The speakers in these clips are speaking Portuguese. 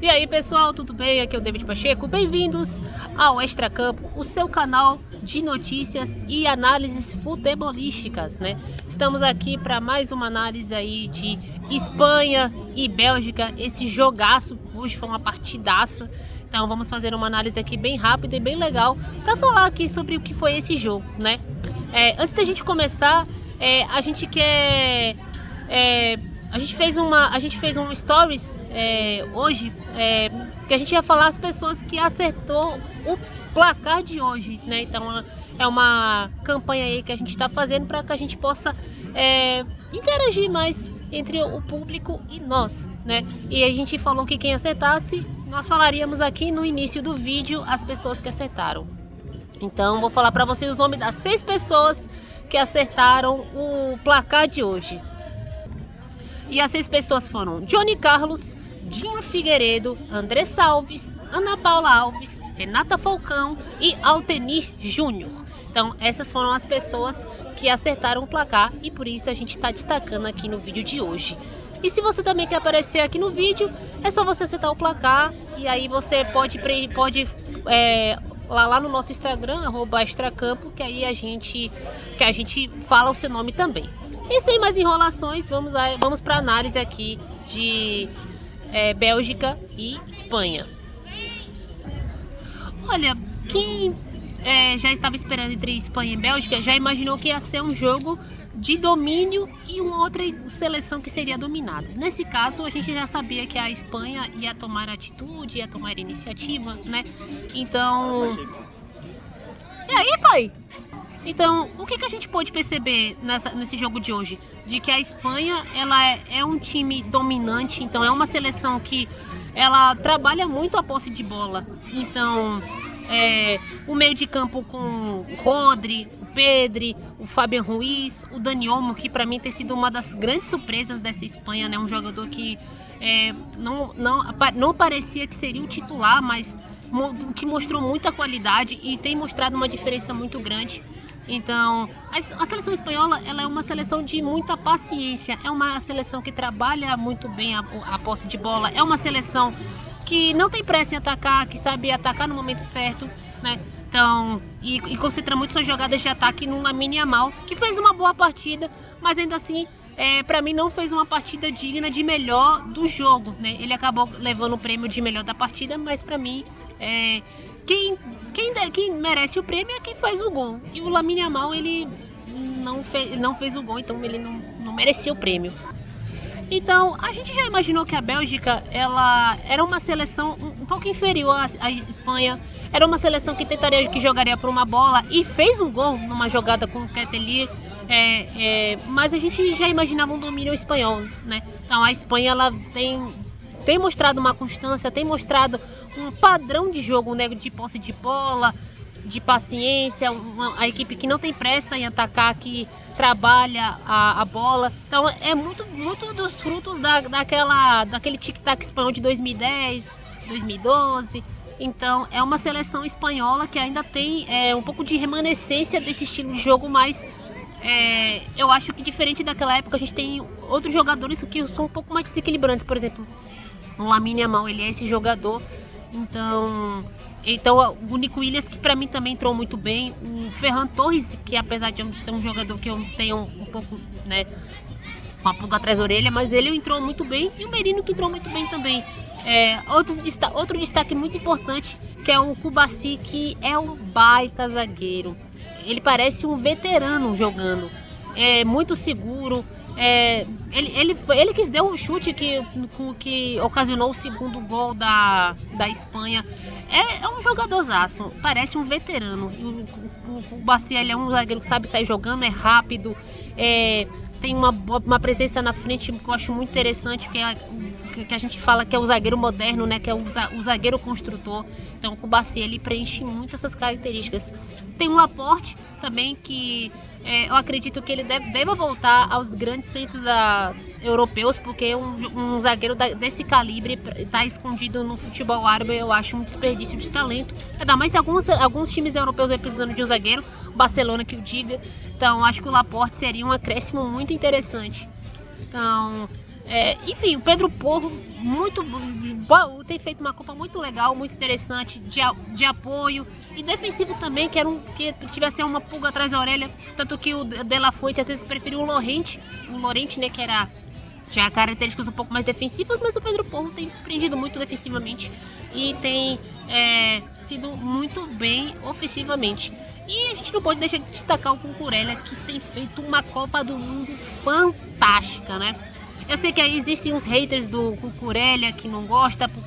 E aí pessoal, tudo bem? Aqui é o David Pacheco, bem-vindos ao Extracampo, o seu canal de notícias e análises futebolísticas, né? Estamos aqui para mais uma análise aí de Espanha e Bélgica, esse jogaço, hoje foi uma partidaça. Então vamos fazer uma análise aqui bem rápida e bem legal para falar aqui sobre o que foi esse jogo, né? Antes da gente começar, a gente quer... A gente fez um stories hoje, que a gente ia falar as pessoas que acertou o placar de hoje, né? Então é uma campanha aí que a gente está fazendo para que a gente possa interagir mais entre o público e nós, né? E a gente falou que quem acertasse, nós falaríamos aqui no início do vídeo as pessoas que acertaram. Então vou falar para vocês o nome das 6 pessoas que acertaram o placar de hoje. E as 6 pessoas foram Johnny Carlos, Dinho Figueiredo, André Salves, Ana Paula Alves, Renata Falcão e Altenir Júnior. Então essas foram as pessoas que acertaram o placar e por isso a gente está destacando aqui no vídeo de hoje. E se você também quer aparecer aqui no vídeo, é só você acertar o placar e aí você pode lá no nosso Instagram, @extracampo, que aí a gente fala o seu nome também. E sem mais enrolações, vamos para a análise aqui de Bélgica e Espanha. Olha, quem já estava esperando entre Espanha e Bélgica já imaginou que ia ser um jogo de domínio e uma outra seleção que seria dominada. Nesse caso, a gente já sabia que a Espanha ia tomar atitude, ia tomar iniciativa, né? Então... E aí, pai? Então, o que a gente pode perceber nesse jogo de hoje? De que a Espanha, ela é um time dominante, então é uma seleção que ela trabalha muito a posse de bola. Então, o meio de campo com o Rodri, o Pedri, o Fabian Ruiz, o Dani Olmo, que para mim tem sido uma das grandes surpresas dessa Espanha, né? Um jogador que não parecia que seria o titular, mas que mostrou muita qualidade e tem mostrado uma diferença muito grande. Então, a seleção espanhola, ela é uma seleção de muita paciência, é uma seleção que trabalha muito bem a posse de bola, é uma seleção que não tem pressa em atacar, que sabe atacar no momento certo, né? Então, e concentra muito suas jogadas de ataque no Lamine Yamal, que fez uma boa partida, mas ainda assim, para mim não fez uma partida digna de melhor do jogo, né? Ele acabou levando o prêmio de melhor da partida, mas para mim, quem merece o prêmio é quem faz o gol. E o Lamine Yamal, ele não fez o gol, então ele não merecia o prêmio. Então, a gente já imaginou que a Bélgica, ela era uma seleção um pouco inferior à Espanha. Era uma seleção que jogaria por uma bola e fez um gol numa jogada com o Ketelaere. Mas a gente já imaginava um domínio espanhol, né? Então, a Espanha, ela tem mostrado uma constância, tem mostrado um padrão de jogo, né, de posse de bola, de paciência, a equipe que não tem pressa em atacar, que trabalha a bola. Então é muito dos frutos daquele tic-tac espanhol de 2010, 2012. Então é uma seleção espanhola que ainda tem um pouco de remanescência desse estilo de jogo, mas eu acho que diferente daquela época a gente tem outros jogadores que são um pouco mais desequilibrantes. Por exemplo, o Lamine Yamal, ele é esse jogador. Então o Nico Williams, que pra mim também entrou muito bem, o Ferran Torres, que apesar de ser um jogador que eu tenho um pouco, né, uma pulga atrás da orelha, mas ele entrou muito bem, e o Merino, que entrou muito bem também. Outro destaque muito importante, que é o Kubasi, que é um baita zagueiro. Ele parece um veterano jogando, muito seguro. Ele que deu um chute que ocasionou o segundo gol da Espanha. É um jogadorzaço, parece um veterano. O Bacia, ele é um zagueiro que sabe sair jogando, é rápido, tem uma presença na frente que eu acho muito interessante, que a gente fala que é o zagueiro moderno, né? Que é o zagueiro construtor. Então o Bacia, ele preenche muito essas características. Tem um Laporte também, que eu acredito que ele deva voltar aos grandes centros europeus, porque um zagueiro desse calibre está escondido no futebol árabe. Eu acho um desperdício de talento. Ainda mais tem alguns times europeus precisando de um zagueiro, Barcelona que o diga. Então acho que o Laporte seria um acréscimo muito interessante. Então Enfim, o Pedro Porro tem feito uma Copa muito legal, muito interessante, de apoio e defensivo também, que tivesse uma pulga atrás da orelha, tanto que o De La Fuente às vezes preferiu o Llorente, né, que era já características um pouco mais defensivas, mas o Pedro Porro tem surpreendido muito defensivamente e tem sido muito bem ofensivamente. E a gente não pode deixar de destacar o Cucurella, que tem feito uma Copa do Mundo fantástica, né? Eu sei que existem uns haters do Cucurella que não gostam por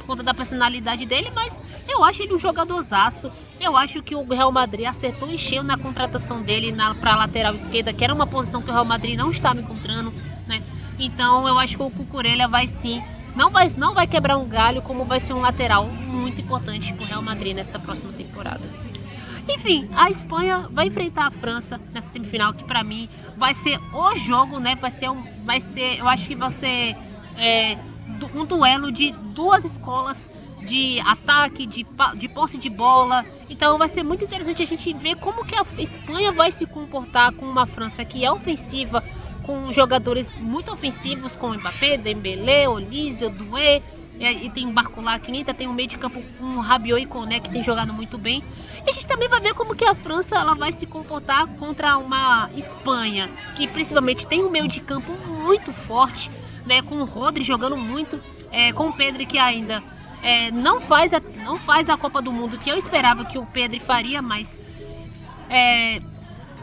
conta da personalidade dele, mas eu acho ele um jogadorzaço. Eu acho que o Real Madrid acertou em cheio na contratação dele para a lateral esquerda, que era uma posição que o Real Madrid não estava encontrando, né? Então eu acho que o Cucurella vai sim, não vai quebrar um galho, como vai ser um lateral muito importante para o Real Madrid nessa próxima temporada. Enfim, a Espanha vai enfrentar a França nessa semifinal, que pra mim vai ser o jogo, né? Eu acho que vai ser um duelo de duas escolas de ataque, de posse de bola. Então vai ser muito interessante a gente ver como que a Espanha vai se comportar com uma França que é ofensiva, com jogadores muito ofensivos, como Mbappé, Dembélé, Olise, Doué. E tem o Barcola, que tem um meio de campo com o Rabiot e Koné, que tem jogado muito bem. E a gente também vai ver como que a França ela vai se comportar contra uma Espanha, que principalmente tem um meio de campo muito forte, né, com o Rodri jogando muito, com o Pedri, que ainda não faz a Copa do Mundo que eu esperava que o Pedri faria, mas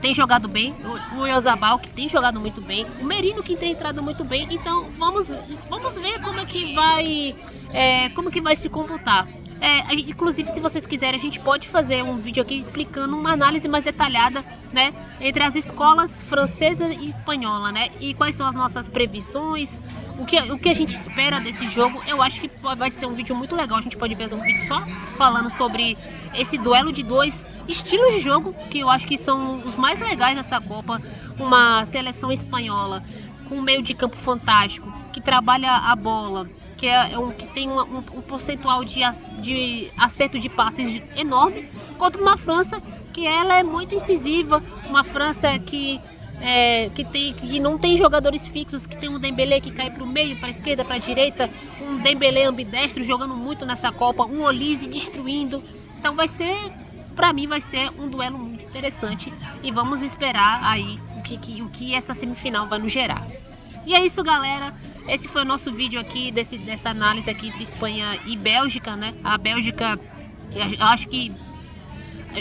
tem jogado bem, o Oyarzabal, que tem jogado muito bem, o Merino, que tem entrado muito bem. Então vamos ver como que vai se comportar. Inclusive, se vocês quiserem, a gente pode fazer um vídeo aqui explicando uma análise mais detalhada, né, entre as escolas francesa e espanhola, né, e quais são as nossas previsões, o que a gente espera desse jogo. Eu acho que vai ser um vídeo muito legal. A gente pode fazer um vídeo só falando sobre esse duelo de dois estilos de jogo, que eu acho que são os mais legais dessa Copa. Uma seleção espanhola com um meio de campo fantástico, que trabalha a bola, que tem um percentual de acerto de passes enorme, contra uma França que ela é muito incisiva, uma França que não tem jogadores fixos, que tem um Dembélé que cai para o meio, para a esquerda, para a direita, um Dembélé ambidestro jogando muito nessa Copa, um Olise destruindo. Então para mim vai ser um duelo muito interessante, e vamos esperar aí o que essa semifinal vai nos gerar. E é isso, galera. Esse foi o nosso vídeo aqui dessa análise aqui entre Espanha e Bélgica, né? A Bélgica, eu acho que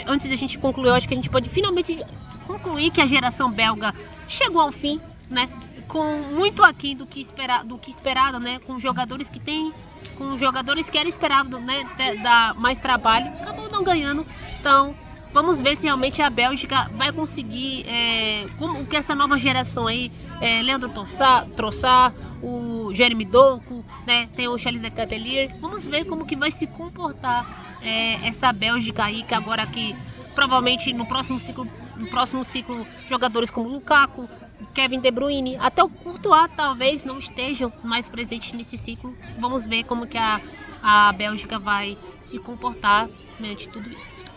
antes da gente concluir, eu acho que a gente pode finalmente concluir que a geração belga chegou ao fim, né? Com muito aquém do que esperado, né? Com jogadores que era esperado, né? Dar mais trabalho, acabou não ganhando. Então vamos ver se realmente a Bélgica vai conseguir, como que essa nova geração aí, Leandro Trossard, o Jeremy Doku, né, tem o Charles de Ketelaere. Vamos ver como que vai se comportar essa Bélgica aí, que agora que provavelmente no próximo ciclo jogadores como Lukaku, Kevin De Bruyne, até o Courtois talvez não estejam mais presentes nesse ciclo. Vamos ver como que a Bélgica vai se comportar mediante tudo isso.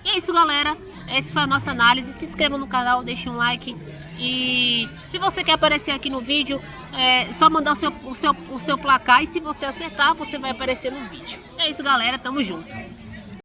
E é isso, galera. Essa foi a nossa análise. Se inscreva no canal, deixe um like. E se você quer aparecer aqui no vídeo, é só mandar o seu placar. E se você acertar, você vai aparecer no vídeo. É isso, galera. Tamo junto.